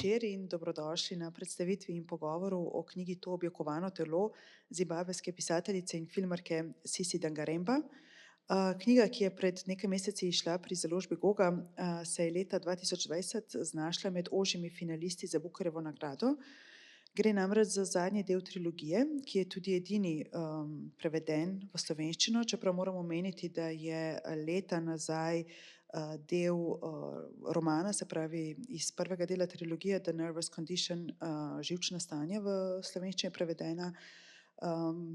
večer in dobrodošli na predstavitvi in pogovoru o knjigi To objokovano telo zimbabveške pisateljice in filmarke Sisi Dangaremba. Knjiga, ki je pred nekaj meseci izšla pri založbi Goga, se je leta 2020 znašla med ožjimi finalisti za Bukarjevo nagrado. Gre namreč za zadnji del trilogije, ki je tudi edini preveden v slovenščino, čeprav moramo omeniti, da je leta nazaj del romana, se pravi iz prvega dela trilogije The Nervous Condition, živčna stanja v slovenščini prevedena.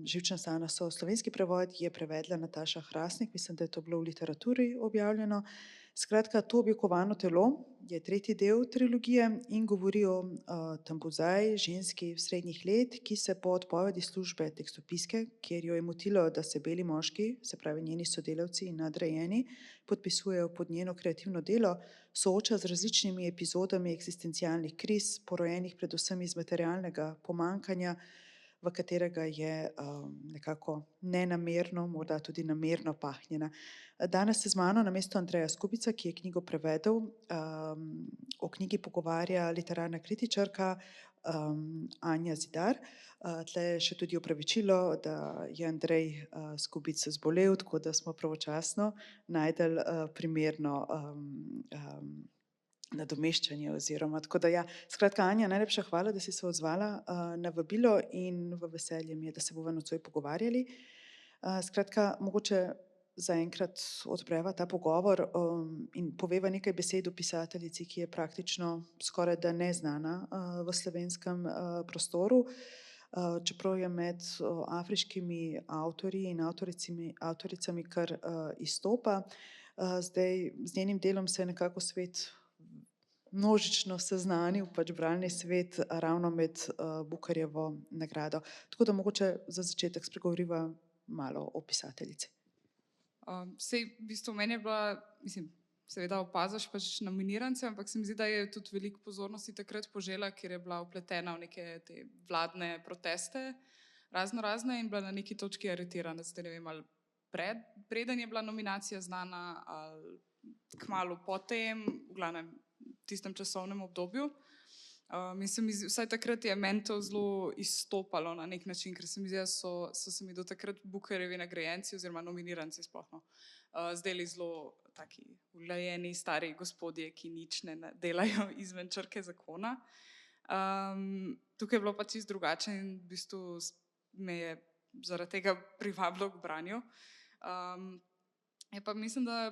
Živčna stanja so slovenski prevod, je prevedla Nataša Hrastnik, mislim, da je to bilo v literaturi objavljeno. Skratka, To objokovano telo je tretji del trilogije in govori o Tambuzaj, ženski srednjih let, ki se po odpovedi službe tekstopiske, kjer jo je motilo, da se beli moški, se pravi njeni sodelavci in nadrejeni, podpisujejo pod njeno kreativno delo, sooča z različnimi epizodami eksistencialnih kriz, porojenih predvsem iz materialnega pomanjkanja, v katerega je nekako nenamerno, morda tudi namerno pahnjena. Danes se z mano namesto Andreja Skubica, ki je knjigo prevedel, o knjigi pogovarja literarna kritičarka Anja Zidar. Tle je še tudi opravičilo, da je Andrej Skubic zbolel, tako da smo pravočasno našli primerno nadomeščanje oziroma tako da ja. Skratka, Anja, najlepša hvala, da si se odzvala na vabilo in v veselje mi je, da se bova nocoj pogovarjali. Skratka, mogoče zaenkrat odpreva ta pogovor in poveva nekaj besed o pisateljici, ki je praktično skorajda neznana v slovenskem prostoru, čeprav je med afriškimi avtorji in avtoricami kar izstopa. Zdaj z njenim delom se je nekako svet množično seznanil, pač bralni svet ravno med Bukarjevo nagrado. Tako da mogoče za začetek spregovoriva malo o pisateljici. Sej, v bistvu meni je bila, mislim, seveda opaziš pač nominirance, ampak se mi zdi, da je tudi veliko pozornosti takrat požela, ker je bila vpletena v neke te vladne proteste, razne in bila na neki točki aretirana. Zdaj ne vem, ali preden je bila nominacija znana, ali kmalu potem, v glavnem tistem časovnem obdobju. Mislim, vsaj takrat je meni to zelo izstopalo na nek način, ker se mi zdi, da so se mi do takrat Bukarjevi nagrajenci oziroma nominiranci sploh zdeli zelo taki ulajeni stari gospodje, ki nič ne delajo izven črke zakona. Tukaj je bilo pa čisto drugače in v bistvu me je zaradi tega privabilo k branju. Je pa mislim, da je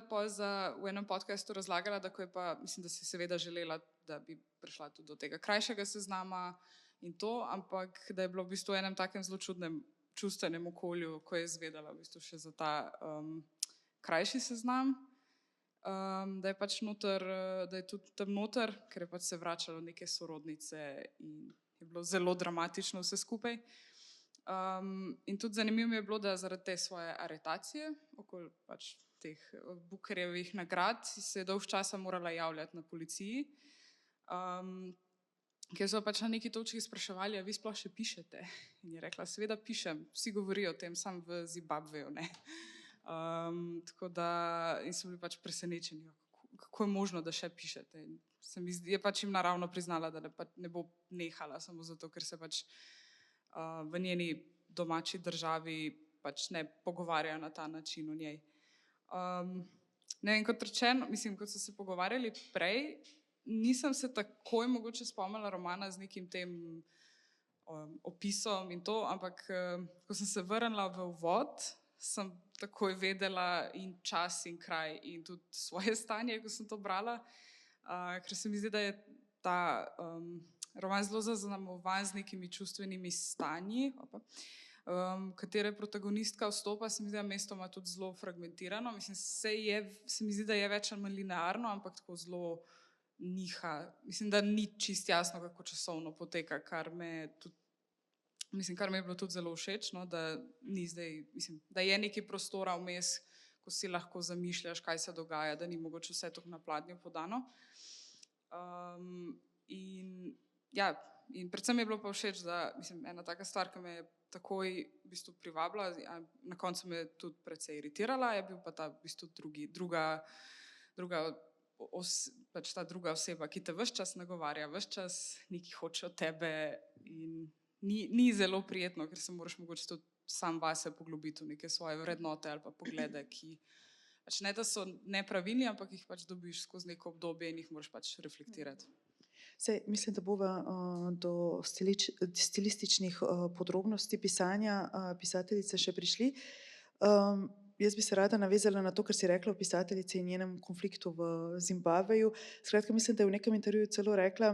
v enem podcastu razlagala, da ko je pa, mislim, da si seveda želela, da bi prišla tudi do tega krajšega seznama in to, ampak da je bilo v bistvu v enem takem zelo čudnem čustvenem okolju, ko je izvedela v bistvu še za ta krajši seznam, da je pač noter, da je tudi tam noter, ker je pač se vračalo neke sorodnice in je bilo zelo dramatično vse skupaj. In tudi zanimivo mi je bilo, da zaradi te svoje aretacije okoli pač teh Bukarjevih nagrad se je dolgo časa morala javljati na policiji, ker so pač na neki točki spraševali, a vi sploh še pišete? In je rekla, seveda pišem, vsi govorijo o tem, sam v Zimbabveju ne. Tako da in so bili pač presenečeni, kako je možno, da še pišete. In je pač jim naravno priznala, da ne bo nehala samo zato, ker se pač v njeni domači državi pač ne pogovarjajo na ta način o njej. Ne vem, kot rečeno, mislim, kot so se pogovarjali prej, nisem se takoj mogoče spomnila romana z nekim tem opisom in to, ampak ko sem se vrnila v uvod, sem takoj vedela in čas in kraj in tudi svoje stanje, ko sem to brala, ker se mi zdi, da je ta roman zelo zaznamovan z nekimi čustvenimi stanji, katere protagonistka vstopa, se mi zdi, da mestoma tudi zelo fragmentirano. Mislim, se mi zdi, da je več ali manj linearno, ampak tako zelo niha. Mislim, da ni čisto jasno, kako časovno poteka, kar mi je bilo tudi zelo všeč, no, da ni zdaj, mislim, da je nekaj prostora vmes, ko si lahko zamišljaš, kaj se dogaja, da ni mogoče vse tako na pladnju podano. In predvsem je bilo pa všeč, da, mislim, ena taka stvar, ki me je takoj v bistvu privabila, na koncu me je tudi precej iritirala, je bil pa ta v bistvu druga pač ta druga oseba, ki te ves čas nagovarja, ves čas nekaj hoče od tebe in ni zelo prijetno, ker se moraš mogoče tudi sam vase poglobiti v neke svoje vrednote ali pa poglede, ki pač ne, da so nepravilni, ampak jih pač dobiš skozi neko obdobje in jih moraš pač reflektirati. Saj, mislim, da bova do stilističnih podrobnosti pisanja pisateljice še prišli. Jaz bi se rada navezala na to, kar si rekla o pisateljici in njenem konfliktu v Zimbabveju. Skratka, mislim, da je v nekem intervjuju celo rekla,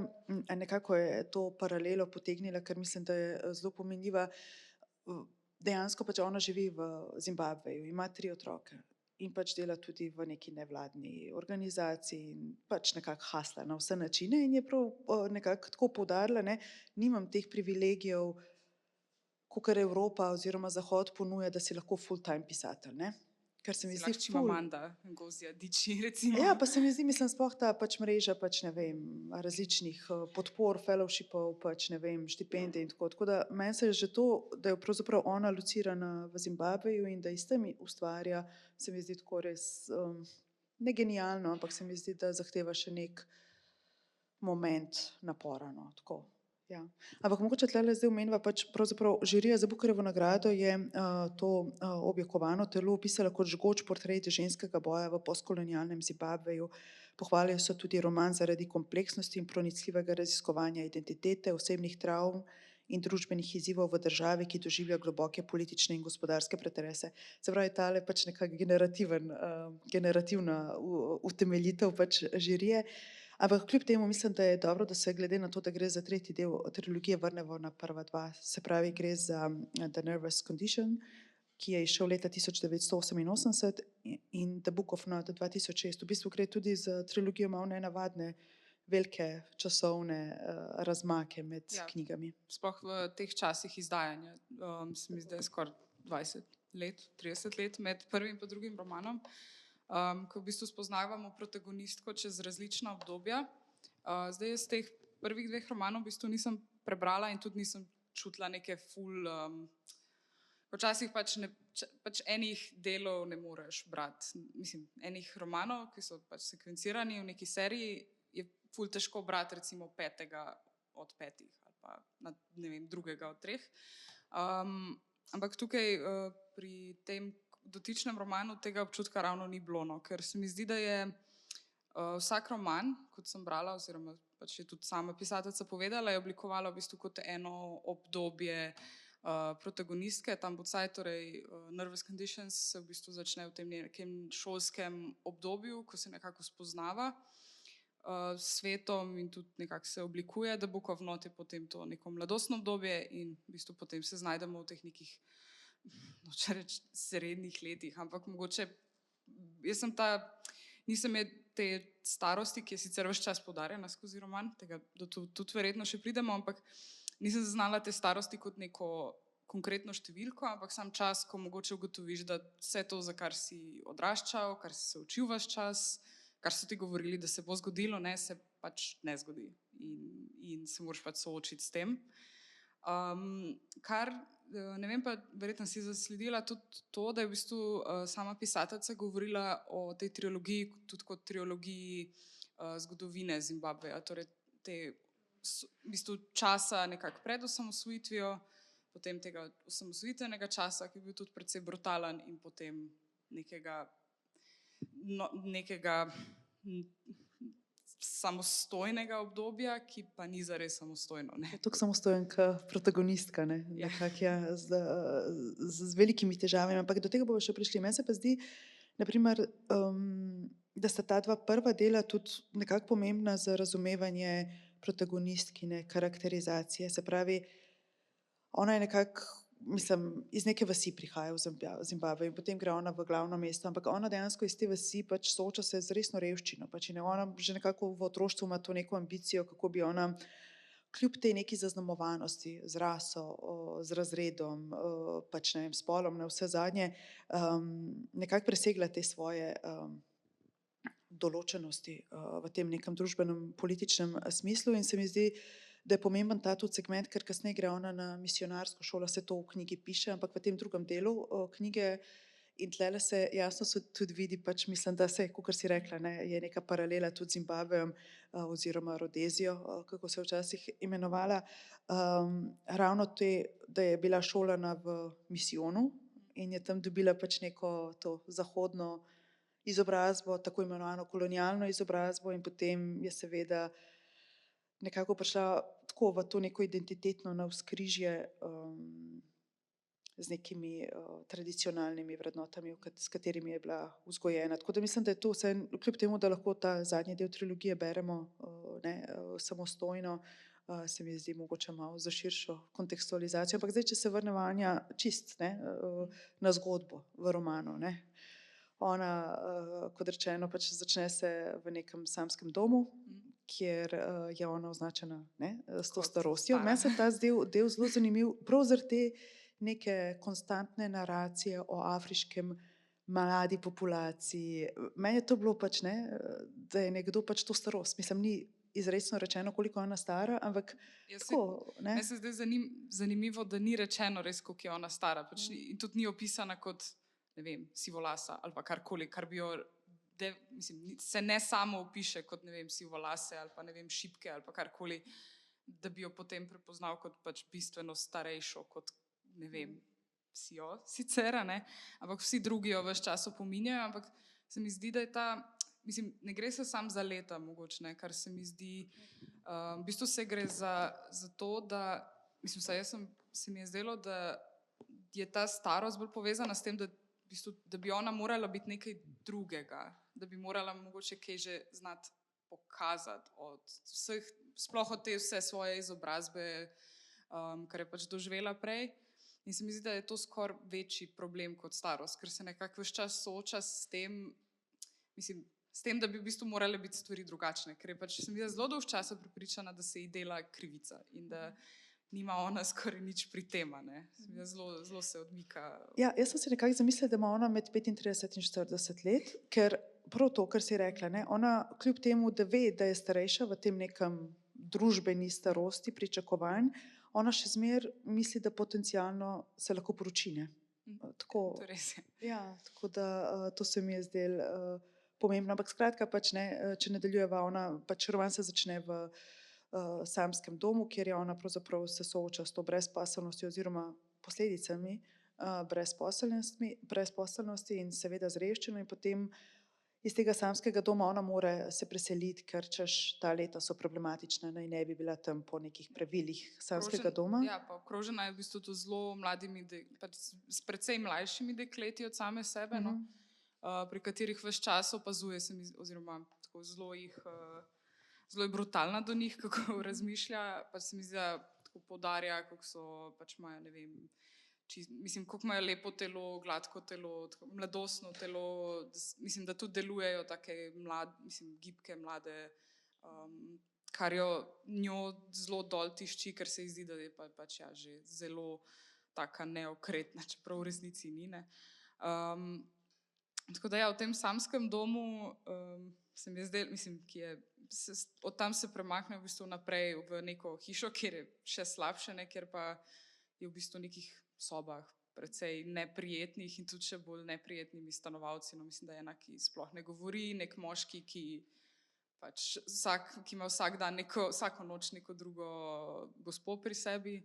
nekako je to paralelo potegnila, ker mislim, da je zelo pomenljiva. Dejansko pač ona živi v Zimbabveju, ima 3 otroke in pač dela tudi v neki nevladni organizaciji in pač nekako hasla na vse načine in je prav nekako tako poudarila, ne, nimam teh privilegijev, kakor Evropa oziroma Zahod ponuja, da si lahko full-time pisatelj, ne. Ker se mi Si zdi lahko ful. Chimamanda Ngozi Adichie, recimo. Ja, pa se mi zdi, mislim, sploh ta pač mreža pač ne vem, različnih podpor, fellowshipov, pač ne vem, štipendij in tako. Tako da meni se je že to, da je pravzaprav ona locirana v Zimbabveju in da iz tem ustvarja, se mi zdi tako res ne genialno, ampak se mi zdi, da zahteva še nek moment napora, no, tako. Ja. Ampak mogoče tlele zdaj omeniva pač pravzaprav žirija za Bookerjevo nagrado je to objokovano telo opisala kot žgoč portret ženskega boja v postkolonialnem Zimbabveju. Pohvalijo so tudi roman zaradi kompleksnosti in pronicljivega raziskovanja identitete, osebnih travm in družbenih izzivov v državi, ki doživlja globoke politične in gospodarske pretrese. Se pravi, tale pač nekako generativna utemeljitev pač žirije. Ampak kljub temu mislim, da je dobro, da se glede na to, da gre za 3. del trilogije, vrnemo na prva 2. Se pravi, gre za The Nervous Condition, ki je izšel leta 1988 in The Book of Not 2006. V bistvu gre tudi za trilogijo malo nenavadne, velike časovne razmake med knjigami. Sploh v teh časih izdajanja, se mi zdi, da je skoraj 20 let, 30 let med prvim in drugim romanom. Ko v bistvu spoznavamo protagonistko čez različna obdobja. Zdaj jaz teh prvih 2 romanov v bistvu nisem prebrala in tudi nisem čutila neke včasih pač enih delov ne moreš brati. Mislim, enih romanov, ki so pač sekvencirani v neki seriji, je ful težko brati recimo 5. od 5 ali pa ne vem, 2. od 3. Ampak tukaj pri tem dotičnem romanu tega občutka ravno ni bilo, no, ker se mi zdi, da je vsak roman, kot sem brala, oziroma pač je tudi sama pisateljica povedala, je oblikovala v bistvu kot eno obdobje protagonistke, tam Bucaj, torej Nervous Conditions se v bistvu začne v tem nekem šolskem obdobju, ko se nekako spoznava s svetom in tudi nekako se oblikuje, da Book of Not je potem to neko mladostno obdobje in v bistvu potem se znajdemo v teh nekih noče reči srednjih letih, ampak mogoče nisem je te starosti, ki je sicer ves čas poudarjena skozi roman, tega tudi verjetno še pridemo, ampak nisem zaznala te starosti kot neko konkretno številko, ampak sam čas, ko mogoče ugotoviš, da vse to, za kar si odraščal, kar si se učil ves čas, kar so ti govorili, da se bo zgodilo, ne, se pač ne zgodi in se moraš pač soočiti s tem. Kar ne vem, pa verjetno si zasledila tudi to, da je v bistvu sama pisateljica govorila o tej trilogiji tudi kot trilogiji zgodovine Zimbabveja, torej te v bistvu časa nekako pred osamosvojitvijo, potem tega osamosvojitvenega časa, ki je bil tudi precej brutalen in potem nekega samostojnega obdobja, ki pa ni zares samostojno. Tako samostojen kot protagonistka, ne? Nekako, ja, z velikimi težavami, ampak do tega bomo še prišli. Meni se pa zdi, naprimer, da sta ta 2 prva dela tudi nekako pomembna za razumevanje protagonistkine karakterizacije. Se pravi, ona je nekako, mislim, iz neke vasi prihaja v Zimbabve in potem gre ona v glavno mesto, ampak ona dejansko iz te vasi pač sooča se z resno revščino. Pač in ona že nekako v otroštvu ima to neko ambicijo, kako bi ona kljub tej neki zaznamovanosti z raso, z razredom, pač ne vem, spolom navsezadnje, nekako presegla te svoje določenosti v tem nekem družbenem političnem smislu in se mi zdi, da je pomemben ta tudi segment, ker kasneje gre ona na misionarsko šolo, se to v knjigi piše, ampak v tem drugem delu knjige In tlele se jasno tudi vidi, pač mislim, da se, kakor si rekla, ne, je neka paralela tudi z Zimbabvejem oziroma Rodezijo, kako se je včasih imenovala. Ravno te, da je bila šolana v misijonu in je tam dobila pač neko to zahodno izobrazbo, tako imenovano kolonialno izobrazbo in potem je seveda nekako prišla tako v to neko identitetno navzkrižje z nekimi tradicionalnimi vrednotami, s katerimi je bila vzgojena. Tako da mislim, da je to vse, kljub temu, da lahko ta zadnji del trilogije beremo samostojno, se mi zdi mogoče malo za širšo kontekstualizacijo. Ampak zdaj, če se vrnemo, Anja, čist na zgodbo v romanu. Ne. Ona, kot rečeno, pač začne se v nekem samskem domu, kjer je ona označena s to Kot starostjo. stara. Meni se ta del zelo zanimiv, prav zaradi te neke konstantne naracije o afriškem mladi populaciji. Meni je to bilo pač, da je nekdo pač to starost. Mislim, ni izrecno rečeno, koliko je ona stara, ampak Ja, tako, ne. Meni se zdaj zanimivo, da ni rečeno res, koliko je ona stara. Pač in tudi ni opisana kot, ne vem, sivolasa ali pa karkoli, kar bi jo, mislim, se ne samo opiše kot, ne vem, sivolase ali pa, ne vem, šibke ali pa karkoli, da bi jo potem prepoznal kot pač bistveno starejšo, kot, ne vem, si jo sicer, a ne, ampak vsi drugi jo ves čas opominjajo, ampak se mi zdi, da je ta, mislim, ne gre se sam za leta mogoče, ne, kar se mi zdi, v bistvu se gre za to, da, mislim, vsaj se mi je zdelo, da je ta starost bolj povezana s tem, da, v bistvu, da bi ona morala biti nekaj drugega, da bi morala mogoče kaj že znati pokazati od vseh, sploh od te vse svoje izobrazbe, kar je pač doživela prej. In se mi zdi, da je to skoraj večji problem kot starost, ker se nekako ves čas sooča s tem, mislim, s tem, da bi v bistvu morale biti stvari drugačne, ker je pač, se mi zdi, zelo dolgo časa prepričana, da se ji dela krivica in da nima ona skoraj nič pri tem, ne. Se mi zdi, zelo se odmika. Ja, jaz sem si nekako zamislila, da ima ona med 35 in 40 let, ker prav to, kar si rekla, ne, ona kljub temu, da ve, da je starejša v tem nekem družbeni starosti, pričakovanj, ona še zmeraj misli, da potencialno se lahko poroči, ne. Tako, To je res. ja, tako da to se mi je zdelo pomembno. Ampak skratka, pač, ne, če nadaljujeva, ona pač roman se začne v samskem domu, kjer je ona pravzaprav se sooča s to brezposelnostjo oziroma posledicami brezposelnosti in seveda z revščino, in potem iz tega samskega doma ona more se preseliti, ker češ ta leta so problematična, naj ne bi bila tam po nekih pravilih samskega doma. Ja, pa obkrožena je v bistvu tudi zelo mladimi, pač s precej mlajšimi dekleti od same sebe, no, pri katerih ves čas opazuje, oziroma tako zelo je brutalna do njih, kako razmišlja, pa se mi zdi, da tako poudarja, kako so pač imajo, ne vem, mislim, kako imajo lepo telo, gladko telo, tako mladostno telo, mislim, da tudi delujejo take mislim, gibke, mlade, kar jo njo zelo dol tišči, ker se ji zdi, da je pač ja, že zelo taka neokretna, čeprav v resnici ni, ne. Tako da ja, v tem samskem domu se mi je zdelo, mislim, od tam se premakne v bistvu naprej v neko hišo, kjer je še slabše, ne, kjer pa je v bistvu v nekih sobah precej neprijetnih in tudi še bolj neprijetnimi stanovalci. No, mislim, da je ena, ki sploh ne govori, nek moški, ki pač ki ima vsak dan vsako noč neko drugo gospo pri sebi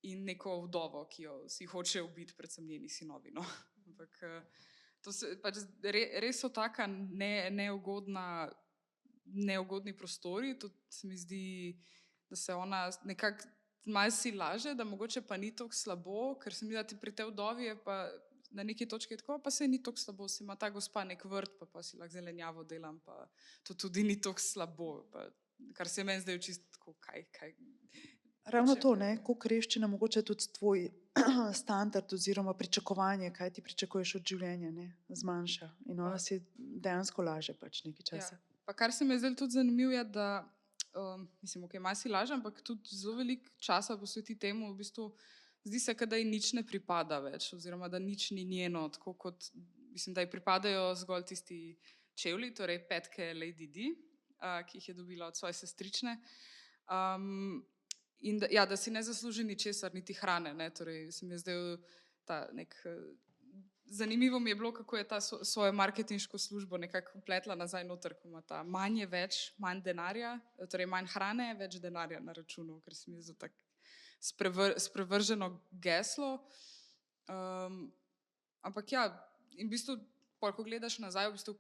in neko vdovo, ki jo si hoče ubiti, predvsem njeni sinovi, no. Ampak to se pač res so taka neugodni prostori, tudi se mi zdi, da se ona nekako malo si laže, da mogoče pa ni tako slabo, ker se mi zdi, da pri tej vdovi je pa na neki točki tako, pa saj ni tako slabo, se ima ta gospa nek vrt, pa si lahko zelenjavo delam, pa to tudi ni tako slabo, pa, kar se meni zdaj čisto tako, kaj. Ravno to, ne, koliko revščina mogoče tudi tvoj standard oziroma pričakovanje, kaj ti pričakuješ od življenja, ne, zmanjša. In ona si dejansko laže pač nekaj časa. Ja. Pa kar se mi je zdaj tudi zanimivo je, da mislim, ok, malo si laže, ampak tudi zelo veliko časa posveti temu, v bistvu zdi se, da ji nič ne pripada več, oziroma da nič ni njeno, tako kot, mislim, da ji pripadajo zgolj tisti čevlji, torej petke Lady Di, ki jih je dobila od svoje sestrične. In da si ne zasluži ničesar, niti hrane, ne, torej se mi je zdaj ta nek zanimivo mi je bilo, kako je ta svojo marketinško službo nekako vpletla nazaj noter, ko ima ta manj je več, manj denarja, torej manj hrane, več denarja na računu, ker se mi zdi tako sprevrženo geslo. Ampak ja, in v bistvu, ko gledaš nazaj, v bistvu,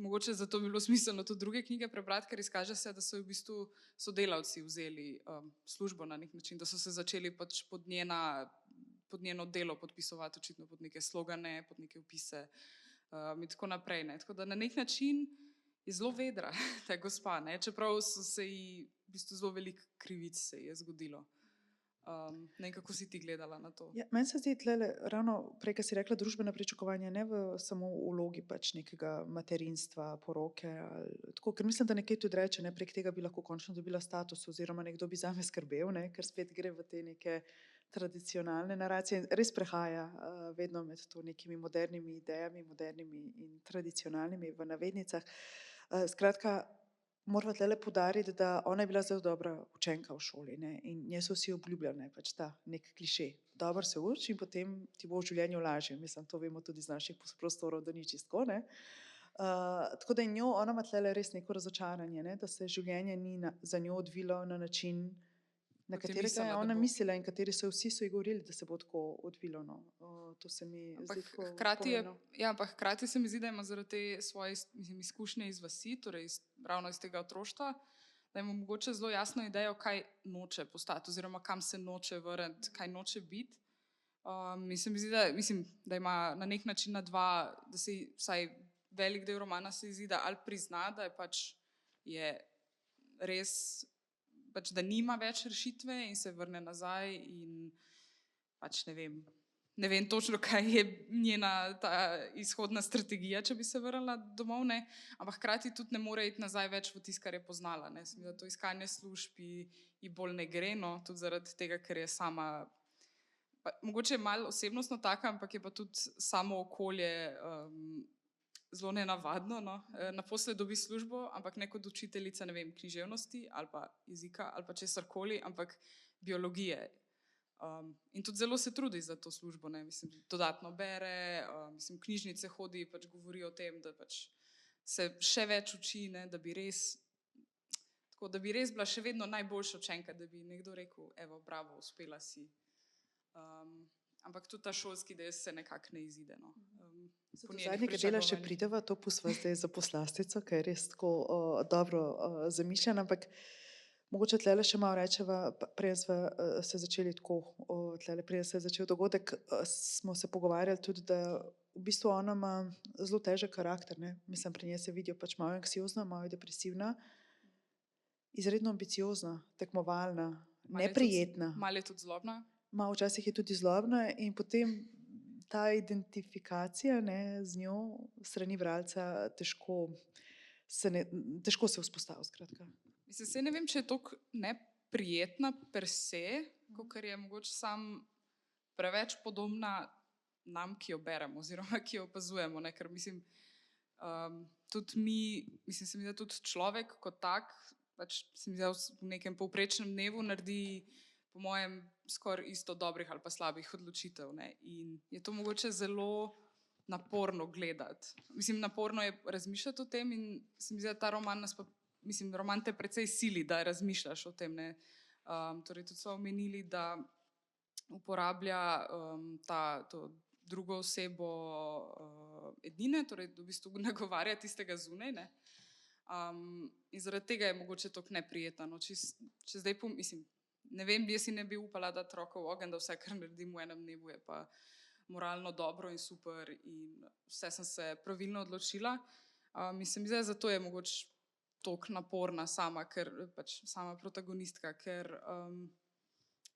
mogoče zato bi bilo smiselno tudi druge knjige prebrati, ker izkaže se, da so v bistvu sodelavci vzeli službo na nek način, da so se začeli pač pod njeno delo podpisovati, očitno pod neke slogane, pod neke opise in tako naprej. Ne. Tako da na nek način je zelo vedra ta gospa, ne. Čeprav so se ji v bistvu zelo veliko krivic se ji je zgodilo. Ne vem, kako si ti gledala na to. Ja, meni se zdi tlele, ravno prej, ko si rekla družbena pričakovanja, ne samo v vlogi pač nekega materinstva, poroke, tako, ker mislim, da nekaj tudi reče, ne, prek tega bi lahko končno dobila status oziroma nekdo bi zame skrbel, ne, ker spet gre v te neke tradicionalne naracije. Res prehaja vedno med to nekimi modernimi idejami, modernimi in tradicionalnimi v navednicah. Skratka, moramo tlele poudariti, da ona je bila zelo dobra učenka v šoli, ne, in njej so vsi obljubljali, ne, pač ta nek kliše. Dobro se uči in potem ti bo v življenju lažje. Mislim, to vemo tudi iz naših prostorov, da ni čisto, ne. Tako da je njo, ona ima tlele res neko razočaranje, ne, da se življenje ni za njo odvilo na način, na Kot je katerega je mislila, da ona bo. mislila in kateri so vsi so ji govorili, da se bo tako odvilo, no. To se mi Ampak zdi tako hkrati pomembno. ampak hkrati se mi zdi, da ima zaradi te svoje izkušnje iz vasi, torej ravno iz tega otroštva, da ima mogoče zelo jasno idejo, kaj noče postati oziroma kam se noče vrniti, kaj noče biti. In se mi zdi, da ima na nek način da se ji vsaj velik del romana se ji zdi, da ali prizna, da je pač je res, pač da nima več rešitve in se vrne nazaj in pač ne vem točno, kaj je njena ta izhodna strategija, če bi se vrnila domov, ne, ampak hkrati tudi ne more iti nazaj več v tisto, kar je poznala, ne. Se mi zdi, da to iskanje služb ji bolj ne gre, no, tudi zaradi tega, ker je sama, mogoče malo osebnostno taka, ampak je pa tudi samo okolje zelo nenavadno, no. Naposled dobi službo, ampak ne kot učiteljica, ne vem, književnosti ali pa jezika ali pa česarkoli, ampak biologije. In tudi zelo se trudi za to službo, ne, dodatno bere, knjižnice hodi, pač govori o tem, da pač se še več uči, ne, da bi res bila še vedno najboljša učenka, da bi nekdo rekel, evo, bravo, uspela si. Ampak tudi ta šolski del se nekako ne izide, no. Po Do njenih zadnjega dela še pričakovanjih. prideva, to pustiva zdaj za poslastico, ker je res tako dobro zamišljen, ampak mogoče tlele še malo rečeva, preden sva se začeli tako, preden se je začel dogodek, smo se pogovarjali tudi, da v bistvu ona ima zelo težek karakter, ne. Mislim, pri njej se vidijo pač malo anksiozna, malo depresivna, izredno ambiciozna, tekmovalna, neprijetna. Malo je tudi zlobna. Malo včasih je tudi zlobna in potem ta identifikacija, ne, z njo strani bralca težko se vzpostavi, skratka. Saj ne vem, če je toliko neprijetna per se, kakor je mogoče samo preveč podobna nam, ki jo beremo oziroma ki jo opazujemo, ne, ker tudi mi, se mi zdi, da tudi človek kot tak, pač se mi zdi, v nekem povprečnem dnevu naredi po mojem skoraj isto dobrih ali pa slabih odločitev, ne. In je to mogoče zelo naporno gledati. Naporno je razmišljati o tem in se mi zdi, da ta roman roman te precej sili, da razmišljaš o tem, ne. Torej tudi so omenili, da uporablja to drugo osebo edine, torej v bistvu nagovarja tistega zunaj, ne. In zaradi tega je mogoče toliko neprijetno, no, če zdaj ne vem, jaz si ne bi upala dati roko v ogenj, da vse, kar naredim v enem dnevu, je pa moralno dobro in super in vse sem se pravilno odločila. Se mi zdi, zato je mogoče toliko naporna sama, ker pač sama protagonistka, ker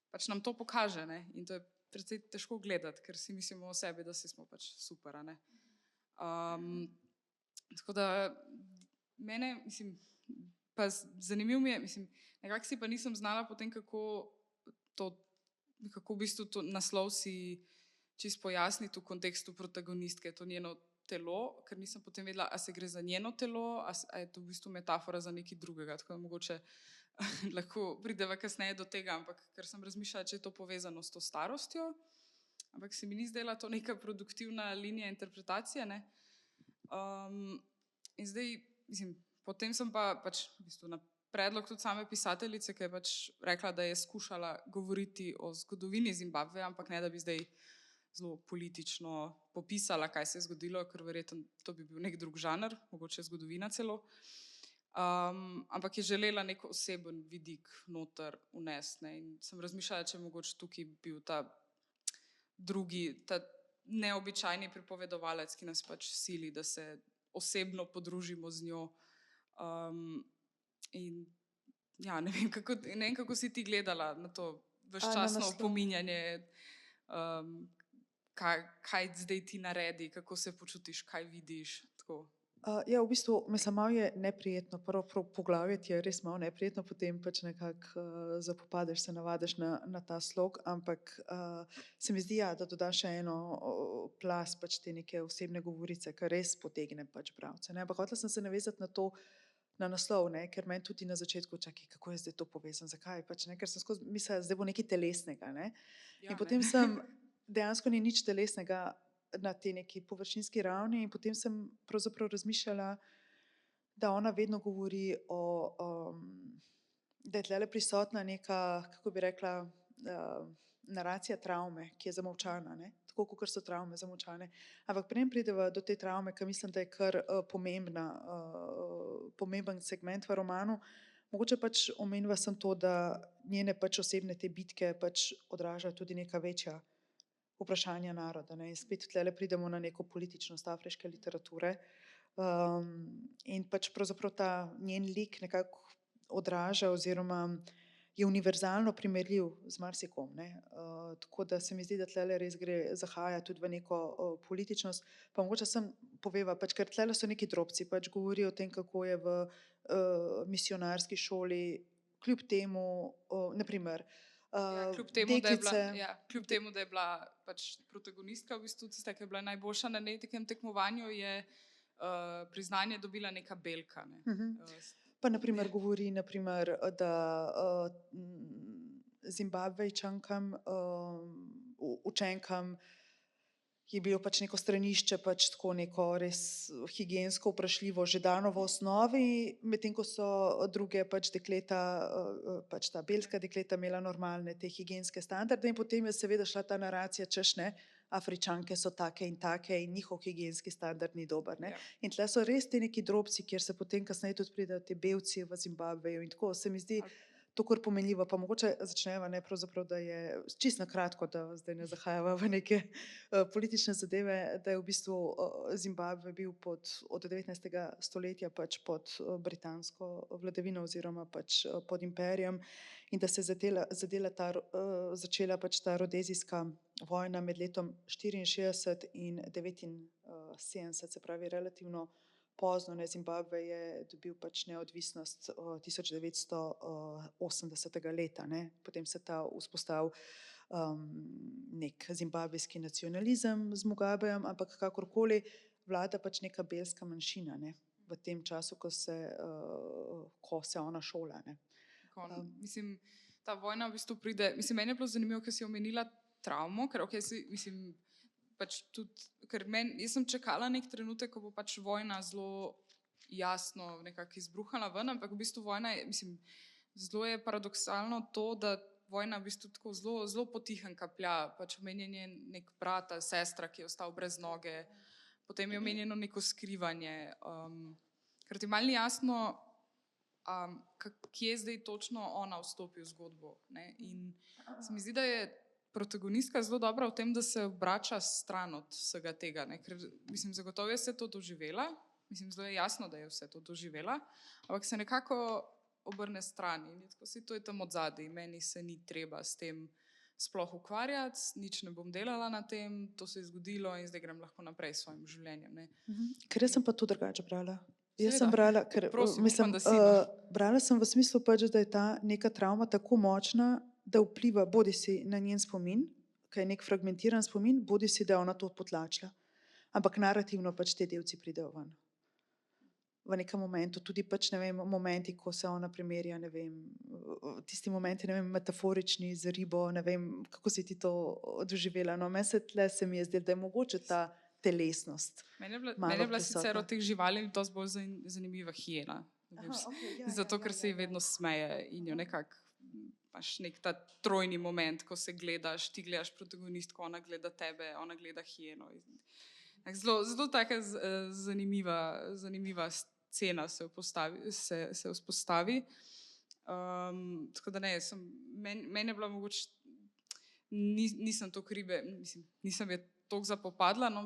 pač nam to pokaže, ne, in to je precej težko gledati, ker si mislimo o sebi, da smo pač super, a ne. Tako da mene, pa zanimivo mi je, nekako si pa nisem znala potem, kako v bistvu to naslov si čisto pojasniti v kontekstu protagonistke, to njeno telo, ker nisem potem vedela, a se gre za njeno telo, a je to v bistvu metafora za nekaj drugega, tako da mogoče lahko prideva kasneje do tega, ampak ker sem razmišljala, če je to povezano s to starostjo, ampak se mi ni zdela to neka produktivna linija interpretacije. Ne? In zdaj, mislim, potem sem pa pač v bistvu na predlog tudi same pisateljice, ki je pač rekla, da je skušala govoriti o zgodovini Zimbabveja, ampak ne, da bi zdaj zelo politično popisala, kaj se je zgodilo, ker verjetno to bi bil nek drug žanr, mogoče zgodovina celo. Ampak je želela nek oseben vidik noter vnesti. In sem razmišljala, če je mogoče tukaj bil ta drugi, ta neobičajni pripovedovalec, ki nas pač sili, da se osebno podružimo z njo. In ja, ne vem, kako si ti gledala na to veččasno opominjanje, kaj zdaj ti naredi, kako se počutiš, kaj vidiš. Tako. Ja, v bistvu, mislim, malo je neprijetno, prvo poglavje ti je res malo neprijetno, potem pač nekako zapopadeš, se navadiš na ta slog, ampak se mi zdi, ja, da doda še eno plast pač te neke osebne govorice, ki res potegne pač bralce. Ampak hotela sem se navezati na to, na naslov, ne, ker meni tudi na začetku čakaj, kako je zdaj to povezano, zakaj, pač, ne, ker sem skozi mislila, zdaj bo nekaj telesnega. Ne. Ja, in potem sem, dejansko ni nič telesnega na tej neki površinski ravni in potem sem pravzaprav razmišljala, da ona vedno govori da je tlele prisotna neka, kako bi rekla, naracija travme, ki je zamolčana, ne? Tako kot so travme zamolčane. Ampak preden prideva do te travme, ki mislim, da je kar pomemben segment v romanu, mogoče pač omenila sem to, da njene pač osebne te bitke pač odražajo tudi neka večja vprašanja naroda. Ne? In spet tlele pridemo na neko političnost afriške literature in pač pravzaprav ta njen lik nekako odraža oziroma je univerzalno primerljiv z marsikom. Ne? Tako da se mi zdi, da tlele res gre zahaja tudi v neko političnost. Pa mogoče sem poveva, pač, ker tlele so neki drobci, pač govori o tem, kako je v misionarski šoli, kljub temu, naprimer, kljub temu, da je bila pač protagonistka, v bistvu tista, ki je bila najboljša na nekem tekmovanju, je priznanje dobila neka belka. Ne? Pa naprimer govori, naprimer, da Zimbabvejčankam, učenkam je bilo pač neko stranišče, pač tako neko res higiensko vprašljivo že dano v osnovi, medtem ko so druge pač dekleta, pač ta belska dekleta imela normalne te higienske standarde in potem je seveda šla ta naracija, češ ne, Afričanke so take in njihov higienski standard ni dober. Ne? Ja. In tle so res te neki drobci, kjer se potem kasneje tudi pridejo te belci v Zimbabveju in tako se mi zdi to kar pomenljivo. Pa mogoče začneva, ne, pravzaprav, da je čisto na kratko, da zdaj ne zahajava v neke politične zadeve, da je v bistvu Zimbabve bil od 19. stoletja pač pod britansko vladavino oziroma pač pod imperijem in da se je začela pač ta rodezijska vojna med letom 64 in 79, se pravi relativno pozno. Ne, Zimbabve je dobil pač neodvisnost 1980. leta. Ne. Potem se ta vzpostavil nek zimbabvijski nacionalizem z Mugabejem, ampak kakorkoli vlada pač neka belska manjšina, ne, v tem času, ko se ona šola. Ne. Mislim, ta vojna v bistvu pride, mislim, meni je bilo zanimivo, ker si omenila travmo, ker pač tudi, jaz sem čakala nek trenutek, ko bo pač vojna zelo jasno nekako izbruhala ven, ampak v bistvu vojna je, mislim, zelo je paradoksalno to, da vojna v bistvu tako zelo potihem kaplja, pač omenjen je nek brat, sestra, ki je ostal brez noge, potem je omenjeno neko skrivanje, ker ti malo ni jasno, kje zdaj točno ona vstopi v zgodbo. Ne? In se mi zdi, da je protagonistka zelo dobra v tem, da se obrača stran od vsega tega, ne? Ker mislim, zagotovo je vse to doživela, mislim, zelo je jasno, da je vse to doživela, ampak se nekako obrne stran in tako si to je tam odzadaj, meni se ni treba s tem sploh ukvarjati, nič ne bom delala na tem, to se je zgodilo in zdaj grem lahko naprej s svojim življenjem. Ne? Ker jaz sem pa to drugače brala. Jaz Seveda. sem brala, ker Prosim, mislim, upam, da si, no. brala sem v smislu pač, da je ta neka travma tako močna, da vpliva bodisi na njen spomin, ki je nek fragmentiran spomin, bodisi da je ona to potlačila. Ampak narativno pač te delci pridejo ven. V nekem momentu, tudi pač, ne vem, momenti, ko se ona primerja, ne vem, tisti momenti, ne vem, metaforični z ribo, ne vem, kako si ti to doživela. No, meni se mi je zdelo, da je mogoče ta telesnost Meni malo je bila sicer prisotna. od teh živali dosti bolj zanimiva hijena. Ne vem, Aha, okej, ja, zato, ja, ker ja, se ja, ji ja. vedno smeje in jo nekako imaš nek ta trojni moment, ko se gledaš, ti gledaš protagonistko, ona gleda tebe, ona gleda hijeno. Zelo taka zanimiva scena se vzpostavi. Tako da ne, meni je bila mogoče, nisem toliko ribe, mislim, nisem je toliko zapopadla, no,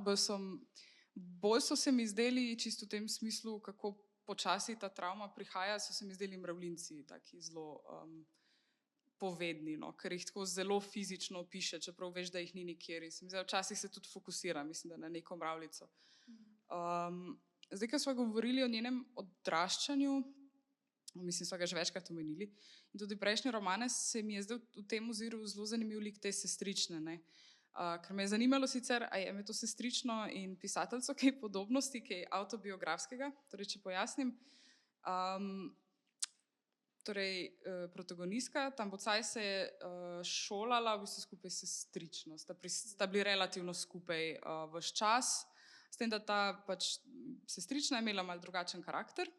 bolj so se mi zdeli, čisto v tem smislu, kako počasi ta travma prihaja, so se mi zdeli mravljinci taki zelo povedni, no, ker jih tako zelo fizično opiše, čeprav veš, da jih ni nikjer. In včasih se tudi fokusira, mislim, da na neko mravljico. Zdaj, ko smo govorili o njenem odraščanju, mislim, so ga že večkrat omenili, in tudi prejšnje romane, se mi je zdaj v tem oziru zelo zanimiv lik te sestrične, ne. Ker me je zanimalo sicer, a je med to sestrično in pisateljco kaj podobnosti, kaj avtobiografskega, torej če pojasnim. Torej, protagonistka Tambucaj se je šolala v bistvu skupaj s sestrično, sta bili relativno skupaj ves čas, s tem, da ta pač sestrična je imela malo drugačen karakter,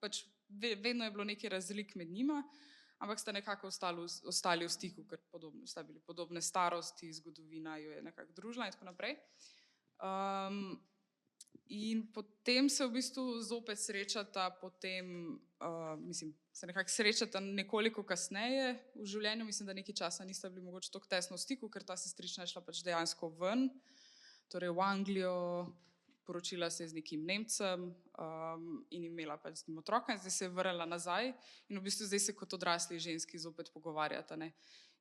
pač vedno je bilo nekaj razlik med njima, ampak sta nekako ostali v stiku, ker sta bili podobne starosti, zgodovina jo je nekako družila in tako naprej. In potem se v bistvu zopet srečata, mislim, se nekako srečata nekoliko kasneje v življenju, mislim, da nekaj časa nista bili mogoče toliko tesno v stiku, ker ta sestrična je šla pač dejansko ven, torej v Anglijo, poročila se je z nekim Nemcem in imela pač z njim otroka in zdaj se je vrnila nazaj in v bistvu zdaj se kot odrasli ženski zopet pogovarjata, ne.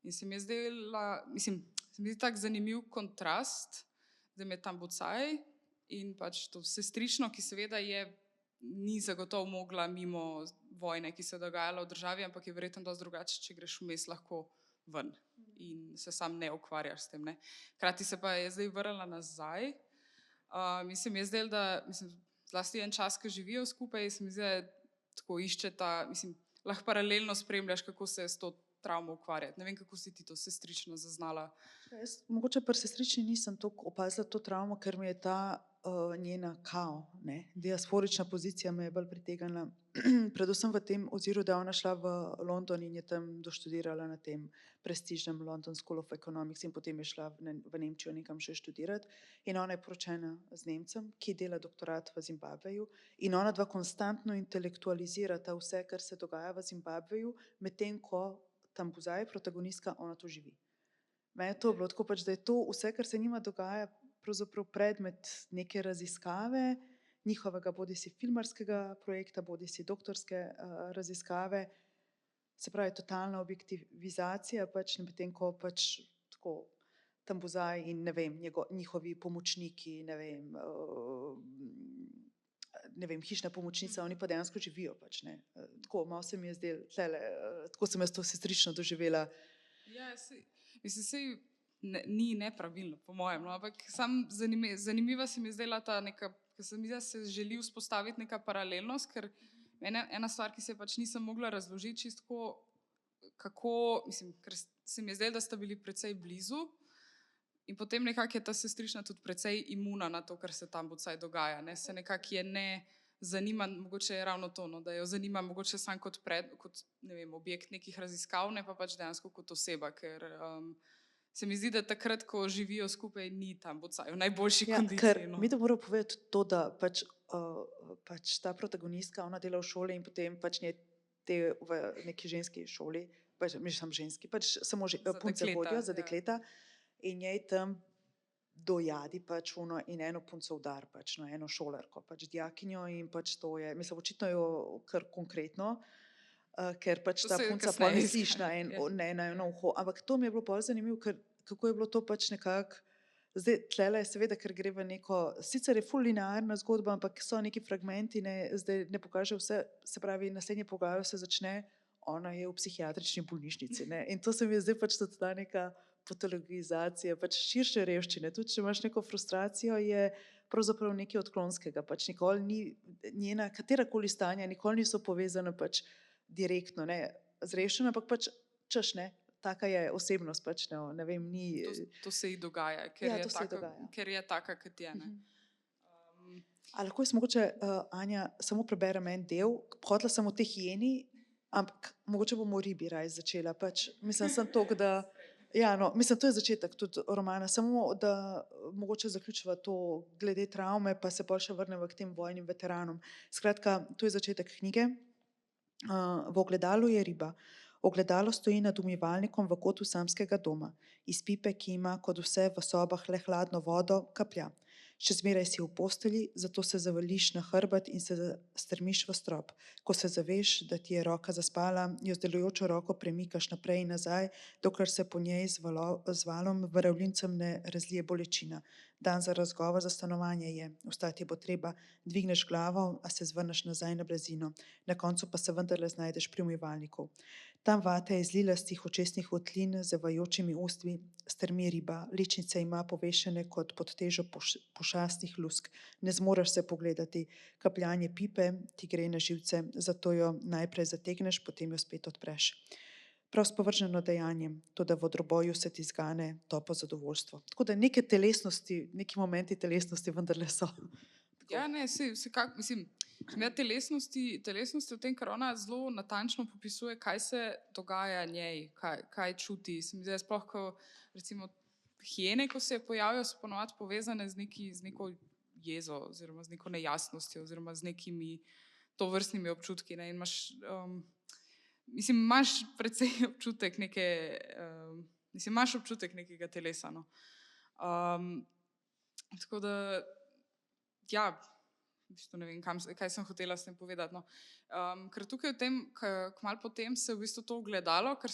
In se mi je zdela, mislim, se mi zdi tak zanimiv kontrast, da je Tambucaj in pač to sestrično, ki seveda ni zagotovo mogla mimo vojne, ki se je dogajala v državi, ampak je verjetno dosti drugače, če greš vmes lahko ven in se sam ne ukvarjaš s tem, ne. Hkrati se pa je zdaj vrnila nazaj. Mislim, je zdelo, da, mislim, zlasti en čas, ko živijo skupaj, se mi zdi, da tako iščeta, mislim, lahko paralelno spremljaš, kako se s to travmo ukvarjati. Ne vem, kako si ti to sestrično zaznala. Jaz mogoče pri sestrični nisem toliko opazila to travmo, ker mi je ta njena diasporična pozicija me je bolj pritegnila. Predvsem v tem oziru, da je ona šla v London in je tam doštudirala na tem prestižnem London School of Economics in potem je šla v Nemčijo nekam še študirati. In ona je poročena z Nemcem, ki dela doktorat v Zimbabveju in ona dva konstantno intelektualizirata vse, kar se dogaja v Zimbabveju, medtem ko Tambucaj, protagonistka, ona to živi. Meni je to bilo tako pač, da je to vse, kar se njima dogaja, pravzaprav predmet neke raziskave, njihovega bodisi filmarskega projekta, bodisi doktorske raziskave, se pravi totalna objektivizacija, pač medtem ko pač tako Tambucaj in ne vem, njihovi pomočniki, ne vem, hišna pomočnica, oni pa dejansko živijo pač, ne. Tako malo se mi je zdelo tlele, tako sem jaz to sestrično doživela. Ja, mislim, ni nepravilno, po mojem, no, ampak zanimiva se mi je zdela ta neka, ker se mi zdi, da se želi vzpostaviti neka paralelnost, ker ena stvar, ki se pač nisem mogla razložiti čisto kako, mislim, ker se mi je zdelo, da sta bili precej blizu in potem nekako je ta sestrična tudi precej imuna na to, kar se tam Tambucaj dogaja, ne, se nekako je ne zanima, mogoče je ravno to, no, da jo zanima mogoče sam kot ne vem, objekt nekih raziskav, ne pa pač dejansko kot oseba, ker se mi zdi, da takrat, ko živijo skupaj, ni Tambucaj v najboljši kondiciji. Ker mi da moram povedati to, da pač ta protagonistka, ona dela v šoli in potem pač v neki ženski šoli, pač mislim ženski, pač samo punce hodijo za dekleta in njej tam dojadi pač in eno punco udar, pač eno šolarko, pač dijakinjo in pač to je, mislim, očitno jo kar konkretno, ker pač ta punca pol ne sliši na eno uho, ampak to mi je bilo bolj zanimivo, ker kako je bilo to pač nekako, zdaj tlele je seveda, ker gre v neko, sicer je ful linearna zgodba, ampak so neki fragmenti, zdaj ne pokaže vse, se pravi, naslednje poglavje se začne, ona je v psihiatrični bolnišnici, ne, in to se mi je zdaj pač tudi ta neka patologizacija, pač širše revščine, tudi če imaš neko frustracijo, je pravzaprav nekaj odklonskega, pač nikoli ni njena katerakoli stanja, nikoli niso povezana pač direktno, ne, z revščino, ampak pač češ, ne, taka je osebnost, pač ne vem, ni. To se ji dogaja, ker Ja, je to se ji taka, dogaja. ker je taka, kot je. Ne. A lahko jaz mogoče, Anja, samo preberem en del, hotela sem o tej hijeni, ampak mogoče bomo o ribi raje začela, pač mislim sem toliko, da, ja, no, mislim, to je začetek tudi romana, samo da mogoče zaključiva to glede travme, pa se pol še vrneva k tem vojnim veteranom. Skratka, to je začetek knjige. V ogledalu je riba. Ogledalo stoji nad umivalnikom v kotu samskega doma. Iz pipe, ki ima kot vse v sobah le hladno vodo, kaplja. Še zmeraj si v postelji, zato se zavališ na hrbet in se strmiš v strop. Ko se zaveš, da ti je roka zaspala, jo z delujočo roko premikaš naprej in nazaj, dokler se po njej z valom varavlincem ne razlije bolečina. Dan za razgovor za stanovanje je, vstati bo treba, dvigneš glavo, a se zvrneš nazaj na blazino. Na koncu pa se vendarle znajdeš pri umivalniku. Tam vate je zlilastih očesnih votlin z zevajočimi ustmi, strmi riba, ličnice ima povešene kot pod težo pošastih lusk. Ne zmoreš se pogledati, kapljanje pipe ti gre na živce, zato jo najprej zategneš, potem jo spet odpreš. Prav spovrženo dejanje, toda v droboju se ti zgane topo zadovoljstvo. Tako da neke telesnosti, neki momenti telesnosti vendarle so. Ja, ne, vsekakor, mislim, telesnosti v tem, kar ona zelo natančno popisuje, kaj se dogaja njej, kaj čuti. Se mi zdi, sploh, ko recimo hijene, ko se pojavijo, so ponovadi povezane z neko jezo oziroma z neko nejasnostjo oziroma z nekimi tovrstnimi občutki. Ne, in imaš precej občutek imaš občutek nekega telesa. No. Tako da, ja, v bistvu ne vem, kaj sem hotela s tem povedati. No. Ker tukaj kmalu potem se v bistvu to ogledalo, ker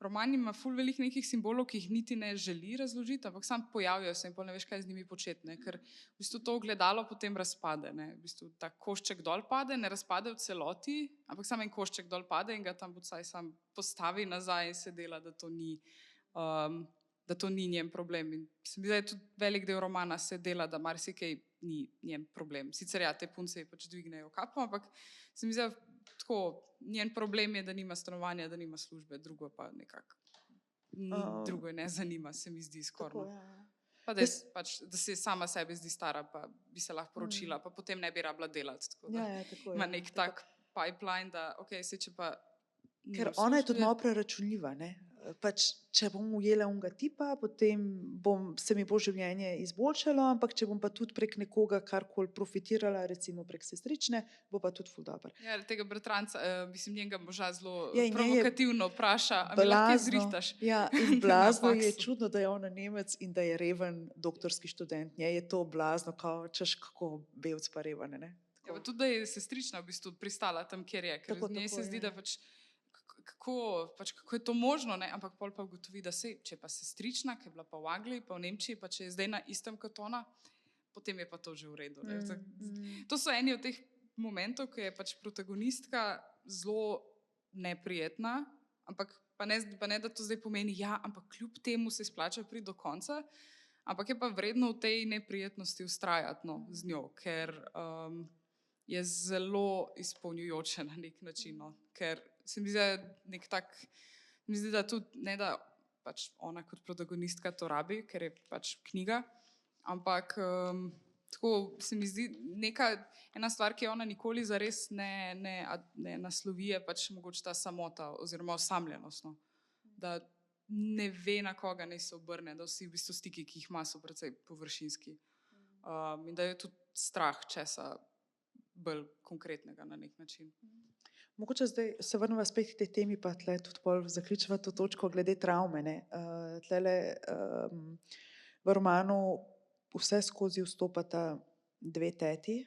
roman ima ful veliko nekih simbolov, ki jih niti ne želi razložiti, ampak sam pojavijo se in pol ne veš, kaj z njimi početi, ne. Ker v bistvu to ogledalo potem razpade. Ne. V bistvu ta košček dol pade, ne razpade v celoti, ampak samo en košček dol pade in ga tam vsaj sam postavi nazaj in se dela, da to ni njen problem. In se mi zdi, da je tudi velik del romana se dela, da marsikaj ni njen problem. Sicer ja, te punce ji pač dvignejo kapo, ampak se mi zdi, tako, njen problem je, da nima stanovanja, da nima službe, drugo pa nekako, drugo je ne zanima, se mi zdi skoraj. Pa da se sama sebi zdi stara, pa bi se lahko poročila, pa potem ne bi rabila delati. Tako da ima nek tak pipeline, da ok, se če pa ker ona je tudi malo preračunljiva, ne. Pač, če bom ujela onega tipa, potem se mi bo življenje izboljšalo, ampak če bom pa tudi prek nekoga karkoli profitirala, recimo prek sestrične, bo pa tudi ful dobro. Ja, tega bratranca, njenega moža zelo provokativno vpraša, a mi lahko zrihtaš. Ja, in blazno je čudno, da je ona Nemec in da je reven doktorski študent. Njej je to blazno, kao, češ kako belc pa revane, ne. Ja, pa tudi, da je sestrična v bistvu pristala tam, kjer je, ker njej se zdi, da pač kako je to možno, ne? Ampak pol pa ugotovi, da če pa sestrična, ki je bila pa v Angliji, pa v Nemčiji, pa če je zdaj na istem kot ona, potem je pa to že v redu. To so eni od teh momentov, ko je pač protagonistka zelo neprijetna, ampak pa ne, da to zdaj pomeni, ja, ampak kljub temu se splača priti do konca, ampak je pa vredno v tej neprijetnosti vztrajati, no, z njo, ker je zelo izpolnjujoče na nek način, no, ker se mi zdi, da tudi ne, da pač ona kot protagonistka to rabi, ker je pač knjiga, ampak tako se mi zdi ena stvar, ki je ona nikoli zares ne naslovi, je pač mogoče ta samota oziroma osamljenost, no. Da ne ve, na koga naj se obrne, da vsi v bistvu stiki, ki jih ima, so precej površinski. In da je tudi strah česa bolj konkretnega na nek način. Mogoče zdaj se vrnemo spet k tej temi, pa tle tudi pol zaključiva to točko glede travme, ne. Tlele v romanu vse skozi vstopata dve teti,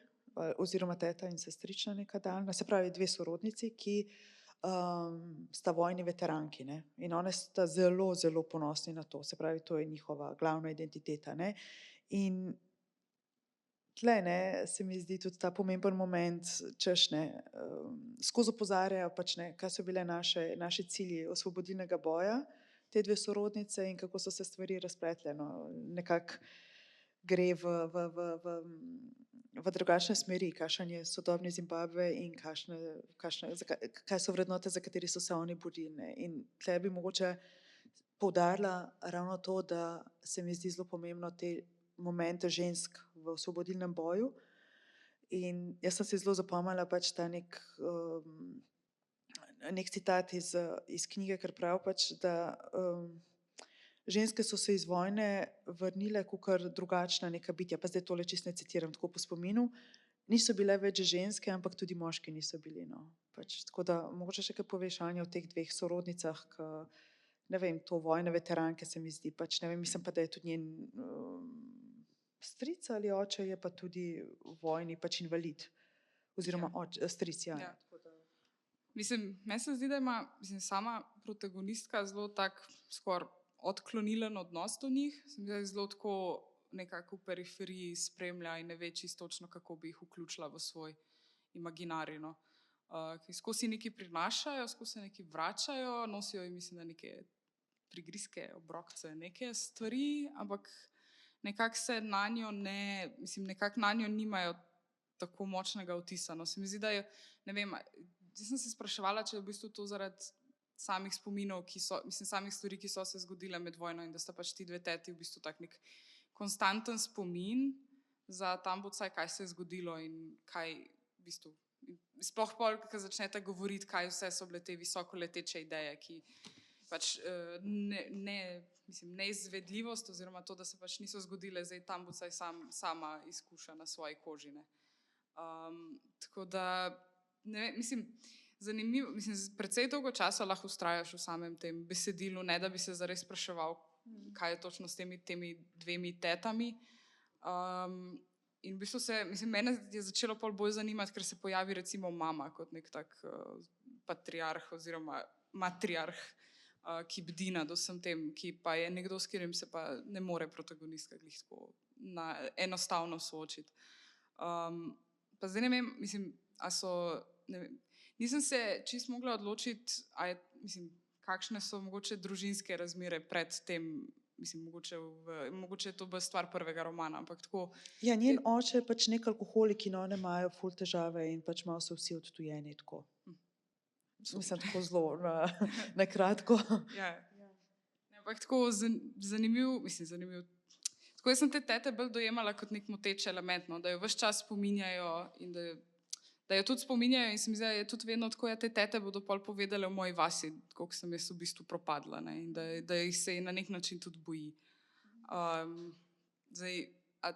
oziroma teta in sestrična neka daljna, se pravi dve sorodnici, ki sta vojni veteranki, ne. In one sta zelo, zelo ponosni na to, se pravi, to je njihova glavna identiteta, ne. In tle, ne, se mi zdi tudi ta pomemben moment, češ, ne, skozi opozarjajo pač, ne, kaj so bile naši cilji osvobodilnega boja, te dve sorodnice in kako so se stvari razpletle, no, nekako gre v drugačne smeri, kakšen je sodobni Zimbabve in kaj so vrednote, za katere so se oni borili. Ne. In tle bi mogoče poudarila ravno to, da se mi zdi zelo pomembno te momente žensk v osvobodilnem boju. In jaz sem si zelo zapomnila pač ta nek citat iz knjige, ker pravi pač, da ženske so se iz vojne vrnile kakor drugačna neka bitja, pa zdaj tole čisto ne citiram tako po spominu, niso bile več ženske, ampak tudi moški niso bili. No. Pač, tako da mogoče še kaj poveš, Anja, o teh dveh sorodnicah, ne vem, to vojne veteranke se mi zdi, pač ne vem, mislim pa, da je tudi njen stric ali oče je pa tudi vojni pač invalid. Oziroma stric, ja. Ja. Mislim, meni se zdi, da ima sama protagonistka zelo tak skoraj odklonilen odnos do njih. Se mi zdi, da je zelo tako nekako v periferiji spremlja in ne ve čisto točno, kako bi jih vključila v svoj imaginarij. No. Ki skozi nekaj prinašajo, skozi nekaj vračajo, nosijo jim, mislim, da neke prigrizke, obrokce, neke stvari, ampak nekako se nanjo ne, mislim, nekako nanjo nimajo tako močnega vtisa. No. Se mi zdi, da je, ne vem, jaz sem se spraševala, če je v bistvu to zaradi samih spominov, samih stvari, ki so se zgodile med vojno in da sta pač ti dve teti v bistvu tak nek konstanten spomin za Tambucaj, kaj se je zgodilo in kaj v bistvu, sploh pol, ko začnete govoriti, kaj vse so bile te visoko leteče ideje, ki pač neizvedljivost oziroma to, da se pač niso zgodile, zdaj Tambucaj sama izkuša na svoji koži. Ne. Tako da, ne vem, mislim, zanimivo, precej dolgo časa lahko vztrajaš v samem tem besedilu, ne da bi se zares spraševal, kaj je točno s temi dvemi tetami. In v bistvu mene je začelo pol bolj zanimati, ker se pojavi recimo mama kot nek tak patriarh oziroma matriarh, ki bdi nad vsem tem, ki pa je nekdo, s katerim se pa ne more protagonistka glih tako enostavno soočiti. Pa zdaj ne vem, a so, ne vem, nisem se čisto mogla odločiti, kakšne so mogoče družinske razmere pred tem, mogoče je to bolj stvar prvega romana, ampak tako. Ja, njen oče je pač nek alkoholik in one imajo ful težave in pač malo so vsi odtujeni tako. Mislim, tako zelo na kratko. Ja. Ampak tako zanimiv. Tako jaz sem te tete bolj dojemala kot nek moteč element, no, da jo ves čas spominjajo in da jo tudi spominjajo in se mi zdi, da je tudi vedno tako, te tete bodo pol povedale v moji vasi, koliko sem jaz v bistvu propadla, ne, in da jih se na nek način tudi boji. Zdaj, a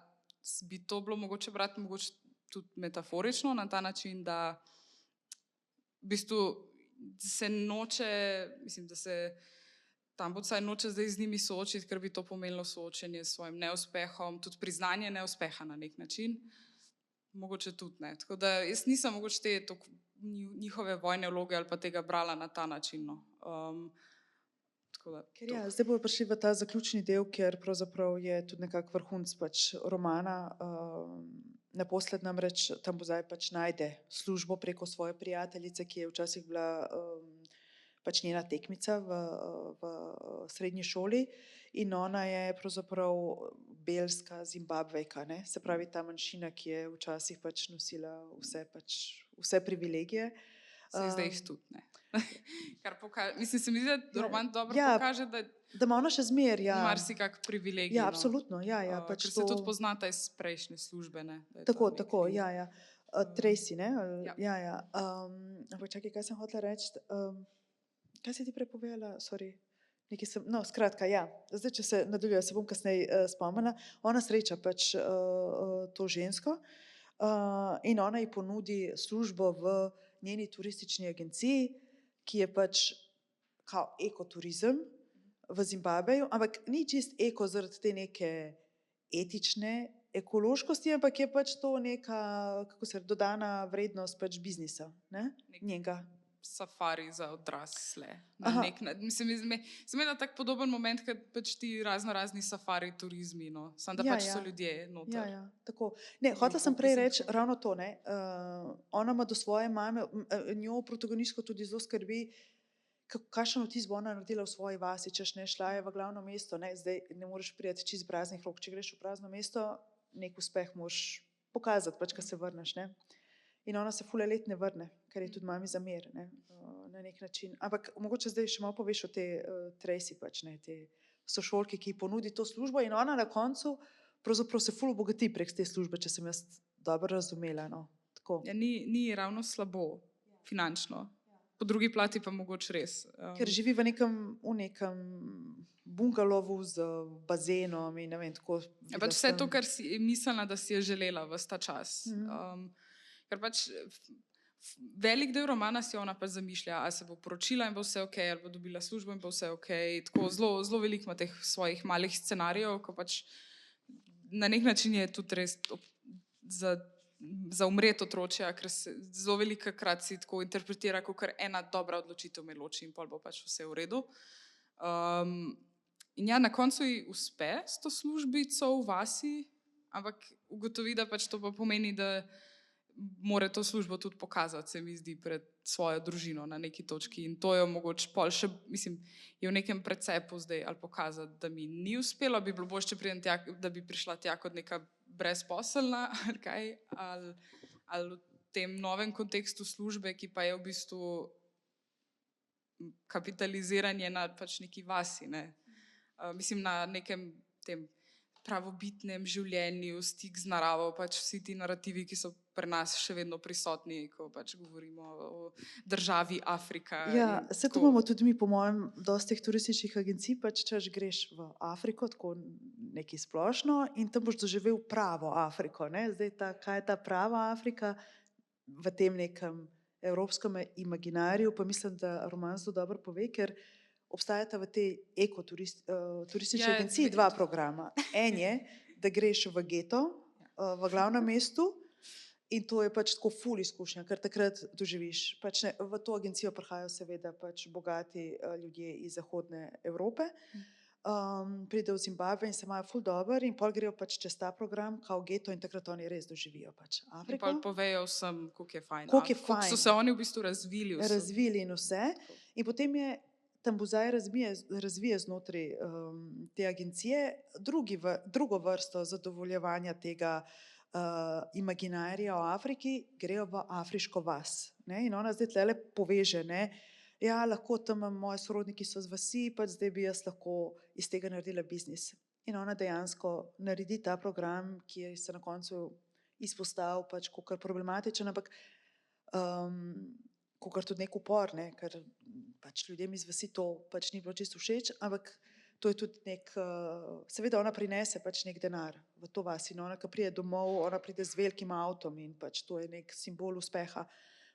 bi to bilo mogoče brati mogoče tudi metaforično na ta način, da v bistvu se noče, da se Tambucaj noče zdaj z njimi soočiti, ker bi to pomenilo soočenje s svojim neuspehom, tudi priznanje neuspeha na nek način. Mogoče tudi ne. Tako da jaz nisem mogoče te njihove vojne vloge ali pa tega brala na ta način. No. Ker ja, zdaj bomo prišli v ta zaključni del, ker pravzaprav je tudi nekako vrhunc pač romana. Naposled namreč Tambucaj pač najde službo preko svoje prijateljice, ki je včasih bila pač njena tekmica v srednji šoli in ona je pravzaprav belska Zimbabvejka, ne? Se pravi ta manjšina, ki je včasih pač nosila vse privilegije. Zdaj jih tudi ne. Kar se mi zdi, da roman dobro pokaže, da ima ona še zmer, marsikak privilegij. Ja, absolutno, pač ker se tudi poznata iz prejšnje službe, ne. Tako, ja. Tracy, ne? Ja. Ampak čakaj, kaj sem hotela reči? Kaj si ti prepovedala? Sorry. Skratka, ja. Zdaj, če se nadaljuje, se bom kasneje spomnila. Ona sreča pač to žensko in ona ji ponudi službo v njeni turistični agenciji, ki je pač kao ekoturizem v Zimbabveju, ampak ni čist eko zaradi te neke etične ekološkosti, ampak je pač to neka, dodana vrednost pač biznisa, ne? Njega. Safari za odrasle. Sem imela tak podoben moment, kot pač ti razni safari turizmi, no. Samo da pač so ljudje noter. Ja, tako. Ne, hotela sem prej reči ravno to, ne. Ona ima do svoje mame, njo protagonistko tudi zelo skrbi, kakšen vtis bo ona naredila v svoji vasi, češ ne, šla je v glavno mesto, ne, zdaj ne moreš priti čist praznih rok, če greš v prazno mesto, nek uspeh moraš pokazati, pač, ko se vrneš, ne. In ona se ful let ne vrne, ker je tudi mami zamer, ne, na nek način. Ampak mogoče zdaj še malo poveš o tej Tracy, pač, ne, te sošolki, ki ji ponudi to službo in ona na koncu pravzaprav se ful obogati prek te službe, če sem jaz dobro razumela, no, tako. Ja, ni ravno slabo finančno. Po drugi plati pa mogoče res. Ker živi v nekem bungalovu z bazenom in ne vem, tako. Ja, pač vse to, kar si je mislila, da si je želela ves ta čas. Ker pač velik del romana si ona pač zamišlja, ali se bo poročila in bo vse ok, ali bo dobila službo in bo vse ok. Tako zelo veliko ima teh svojih malih scenarijev, ko pač na nek način je tudi res za umret otročja, ker se zelo velikokrat si tako interpretira, kot kar ena dobra odločitev me loči in pol bo pač vse v redu. In ja, na koncu ji uspe s to službico v vasi, ampak ugotovi, da pač to pa pomeni, da mora to službo tudi pokazati, se mi zdi, pred svojo družino na neki točki. In to jo mogoče pol še, mislim, je v nekem precepu zdaj, ali pokazati, da mi ni uspelo, bi bilo bolje, če pridem tja, da bi prišla tja kot neka brezposelna, ali kaj, ali v tem novem kontekstu službe, ki pa je v bistvu kapitaliziranje na pač neki vasi, ne. Mislim, na nekem tem pravobitnem življenju, stik z naravo, pač vsi ti narativi, ki so pri nas še vedno prisotni, ko pač govorimo o državi Afrika. Ja, se to imamo tudi mi, po mojem, dosti teh turističnih agencij, pač češ greš v Afriko, tako nekaj splošno in tam boš doživel pravo Afriko, ne. Zdaj kaj je ta prava Afrika v tem nekem evropskem imaginariju, pa mislim, da roman zelo dobro pove, ker obstajata v tej turistični agenciji dva programa. En je, da greš v geto, v glavnem mestu in to je pač tako ful izkušnja, ker takrat doživiš. Pač ne, v to agencijo prihajajo seveda pač bogati ljudje iz zahodne Evrope, pridejo v Zimbabve in se imajo ful dobro in pol grejo pač čez ta program kao geto in takrat oni res doživijo pač Afriko. In pol povejo vsem, koliko je fajn. Koliko je fajn. Koliko so se oni v bistvu razvili. Razvili in vse. In potem je Tambuzaj razvije znotraj te agencije drugo vrsto zadovoljevanja tega imaginarija o Afriki, grejo v afriško vas. Ne? In ona zdaj tlele poveže, ne? Ja, lahko tam moji sorodniki so z vasi, pač zdaj bi jaz lahko iz tega naredila biznis. In ona dejansko naredi ta program, ki je se na koncu izpostavil pač kakor problematičen, ampak kakor tudi nek upor, ne? Ker pač ljudem iz vasi to pač ni bilo čisto všeč, ampak to je tudi nek, seveda ona prinese pač nek denar v to vas in ona, ko pride domov, ona pride z velikim avtom in pač to je nek simbol uspeha.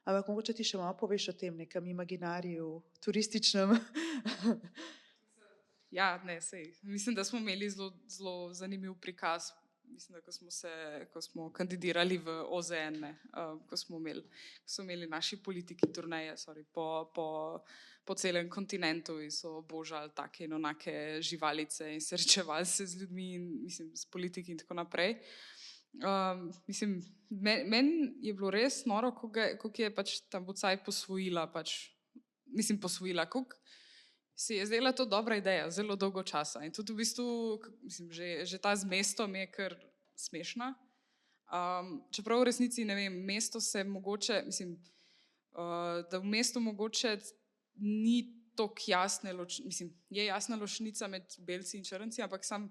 Ampak mogoče ti še malo poveš o tem nekem imaginariju turističnem. Ja, ne, sej. Mislim, da smo imeli zelo zanimiv prikaz. Mislim, da ko smo kandidirali v OZN, ko smo imeli naši politiki turneje, po celem kontinentu in so obožali take in onake živalice in srečevali se z ljudmi in mislim, s politiki in tako naprej. Mislim, meni je bilo res noro, koliko je pač Tambuzaj posvojila, koliko se je zdela to dobra ideja, zelo dolgo časa. In tudi v bistvu, mislim, že ta z mestom je kar smešna. Čeprav v resnici, ne vem, mesto se mogoče, mislim, da v mestu mogoče ni toliko jasne, mislim, je jasna ločnica med belci in črnci, ampak sam,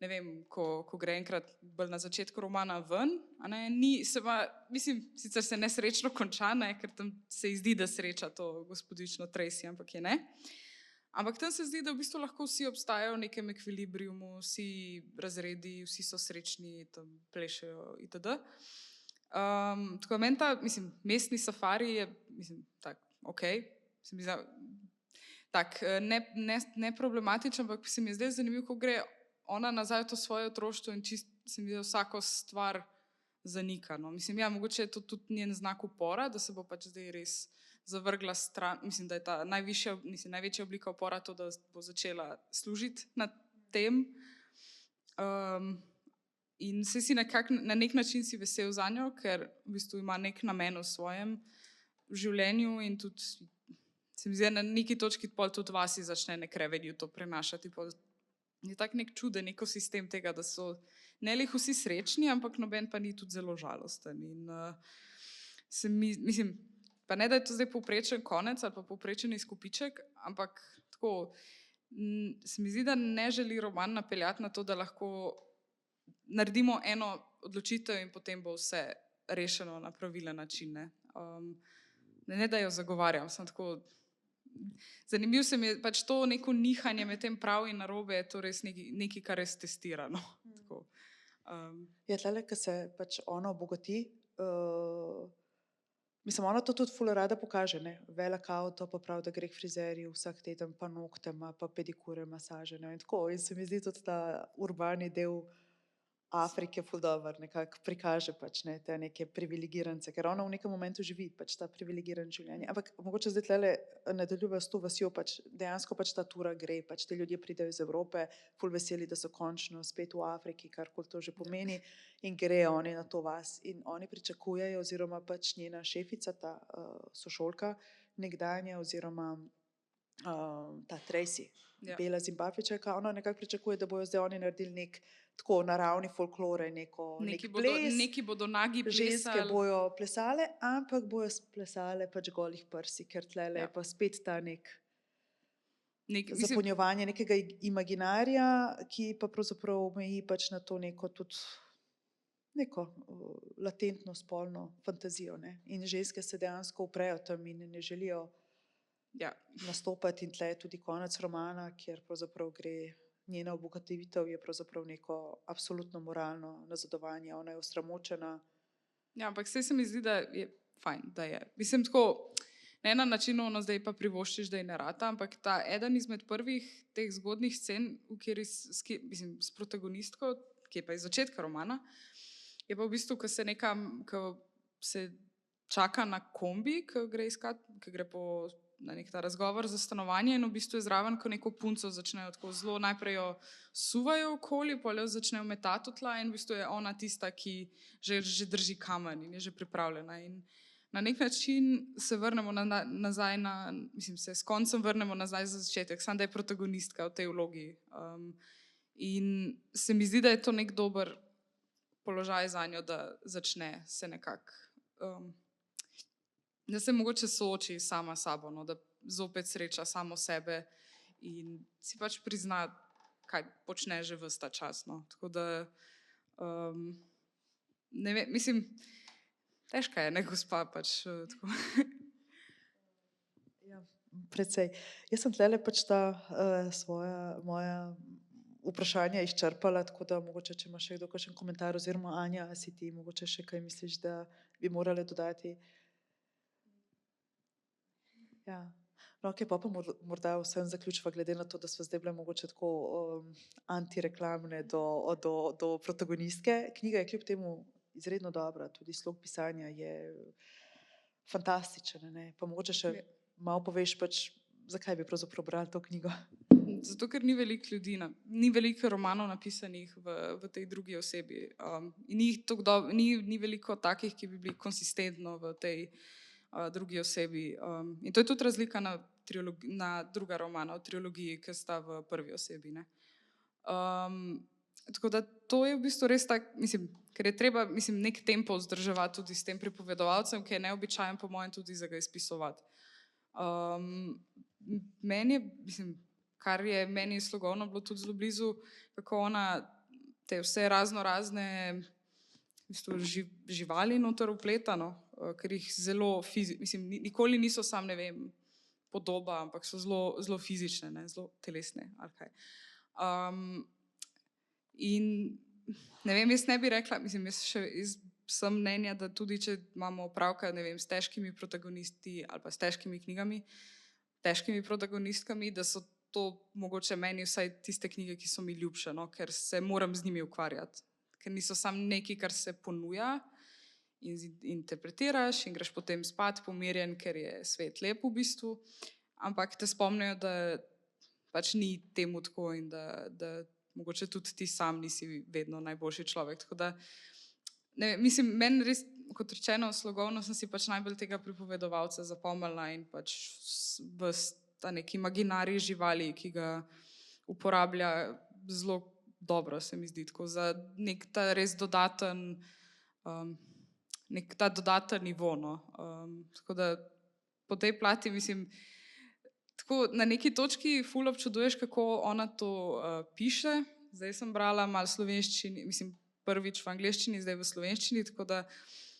ne vem, ko gre enkrat bolj na začetku romana ven, a ne, mislim, sicer se nesrečno konča, ne, ker tam se ji zdi, da sreča to gospodično Tracy, ampak je ne. Ampak tam se zdi, da v bistvu lahko vsi obstajajo v nekem ekvilibriumu, vsi razredi, vsi so srečni, tam plešejo itd. Tako meni ta, mislim, mestni safari je, mislim, tak, okej, se mi zdi, tak, ne problematičen, ampak se mi je zdaj zanimivo, ko gre ona nazaj v to svoje otroštvo in čist se mi zdi vsako stvar zanika, no. Mislim, ja, mogoče je to tudi njen znak upora, da se bo pač zdaj res zavrgla stran, mislim, da je ta največja oblika upora to, da bo začela služiti na tem. In si na nek način si vesel zanjo, ker v bistvu ima nek namen v svojem življenju in tudi se mi zdi, na neki točki pol tudi vasi začne nek revenue to prenašati. Pol je tak nek čuden ekosistem tega, da so ne lih vsi srečni, ampak noben pa ni tudi zelo žalosten. In mislim, pa ne, da je to zdaj povprečen konec ali pa povprečen izkupiček, ampak tako, se mi zdi, da ne želi roman napeljati na to, da lahko naredimo eno odločitev in potem bo vse rešeno na pravilen način. Ne, da jo zagovarjam, sem tako. Zanimivo se mi je pač to neko nihanje med tem prav in narobe, je to res nekaj, kar res testirano. Ja, tlele, ko se pač ona obogati, mislim, ona to tudi ful rada pokaže, ne, velik avto, pa prav, da gre k frizerju vsak teden, pa noktema, pa pedikure, masaže, ne, in tako, in se mi zdi tudi ta urbani del Afrike ful dober, nekako prikaže pač, ne, te neke privilegirance, ker ona v nekem momentu živi pač ta privilegiran življenje, ampak mogoče zdaj tlele nadaljujejo s to vasjo, pač dejansko pač ta tura gre, pač te ljudje pridejo iz Evrope, ful veseli, da so končno spet v Afriki, karkoli to že pomeni, in grejo oni na to vas in oni pričakujejo, oziroma pač njena šefica, ta sošolka nekdanja, oziroma ta Tracy, bela Zimbabvečanka, ona nekako pričakuje, da bojo zdaj oni naredili nek tako naravni folklore, nek ples, neki bodo nagi ženske plesali. bojo plesale, ampak bojo plesale pač golih prsi, ker tlele je pa spet ta zapolnjevanje nekega imaginarja, ki pa pravzaprav meji pač na to neko tudi neko latentno spolno fantazijo, ne? In ženske se dejansko uprejo tam in ne želijo nastopati, in tle je tudi konec romana, kjer pravzaprav gre, njena obogatitev je pravzaprav neko absolutno moralno nazadovanje, ona je osramočena. Ja, ampak saj se mi zdi, da je fajn, da je. Mislim tako, ne na način, ono zdaj pa privoščiš, da je ne rata, ampak ta eden izmed prvih teh zgodnih scen, v kateri s protagonistko, ki je pa iz začetka romana, je pa v bistvu, ko se nekam, ko se čaka na kombi, ki gre iskat, ki gre na nek ta razgovor za stanovanje, in v bistvu je zraven, ko neko punco začnejo tako zelo, najprej jo suvajo okoli, potem jo začnejo metati v tla in v bistvu je ona tista, ki že drži kamen in je že pripravljena. In na nek način se vrnemo nazaj mislim, se s koncem vrnemo nazaj za začetek, samo da je protagonistka v tej vlogi. In se mi zdi, da je to nek dober položaj za njo, da začne se nekako, da se mogoče sooči sama s sabo, no, da zopet sreča samo sebe in si pač prizna, kaj počne že ves ta čas. No. Tako da, ne vem, mislim, težka je, ne, gospa pač tako. Ja, precej. Jaz sem tlele pač ta moja vprašanja izčrpala, tako da mogoče, če ima še kdo kakšen komentar, oziroma Anja, a si ti mogoče še kaj misliš, da bi morale dodati? Ja, no, okej, pa morda vsem zaključiva, glede na to, da sva zdaj bile mogoče tako antireklamne do protagonistke. Knjiga je kljub temu izredno dobra, tudi slog pisanja je fantastičen, ne? Pa mogoče še malo poveš pač, zakaj bi pravzaprav brali to knjigo? Zato, ker ni veliko ljudi, ni veliko romanov napisanih v tej drugi osebi. In ni veliko takih, ki bi bili konsistentno v tej drugi osebi. In to je tudi razlika na druga romana v trilogiji, ki sta v prvi osebi. Ne? Tako da to je v bistvu res tak, mislim, ker je treba, mislim, nek tempo vzdrževati tudi s tem pripovedovalcem, ki je neobičajen po mojem tudi za ga izpisovati. Meni je, mislim, kar je meni slogovno bilo tudi zelo blizu, kako ona te vse razne v bistvu živali noter vpleta, no, ker jih zelo mislim, nikoli niso sam, ne vem, podoba, ampak so zelo fizične, ne, zelo telesne ali kaj. In ne vem, jaz ne bi rekla, mislim, jaz sem mnenja, da tudi če imamo opravka, ne vem, s težkimi protagonisti ali pa s težkimi knjigami, težkimi protagonistkami, da so to mogoče meni vsaj tiste knjige, ki so mi ljubše, no, ker se moram z njimi ukvarjati. Ker niso samo nekaj, kar se ponuja in interpretiraš in greš potem spat pomirjen, ker je svet lep v bistvu, ampak te spomnijo, da pač ni temu tako in da mogoče tudi ti sam nisi vedno najboljši človek. Tako da, ne vem, mislim, meni res kot rečeno, slogovno sem si pač najbolj tega pripovedovalca zapomnila in pač ta neki imaginarij živali, ki ga uporablja zelo dobro, se mi zdi, tako za nek ta res dodaten, nek ta dodaten nivo, no. Tako da po tej plati, mislim, tako na neki točki ful občuduješ, kako ona to piše. Zdaj sem brala malo slovenščini, mislim, prvič v angleščini, zdaj v slovenščini, tako da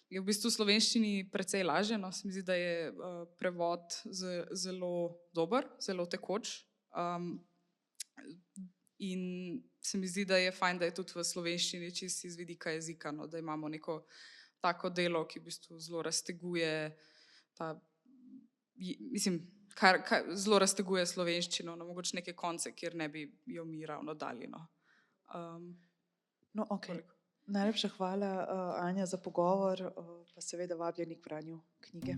je v bistvu v slovenščini precej lažje, no, se mi zdi, da je prevod zelo dober, zelo tekoč. In se mi zdi, da je fajn, da je tudi v slovenščini čisto iz vidika jezika, no, da imamo neko tako delo, ki v bistvu zelo razteguje mislim, zelo razteguje slovenščino na mogoče neke konce, kjer ne bi jo mi ravno dali, no. No, okej. Najlepša hvala, Anja, za pogovor, pa seveda vabljeni k branju knjige.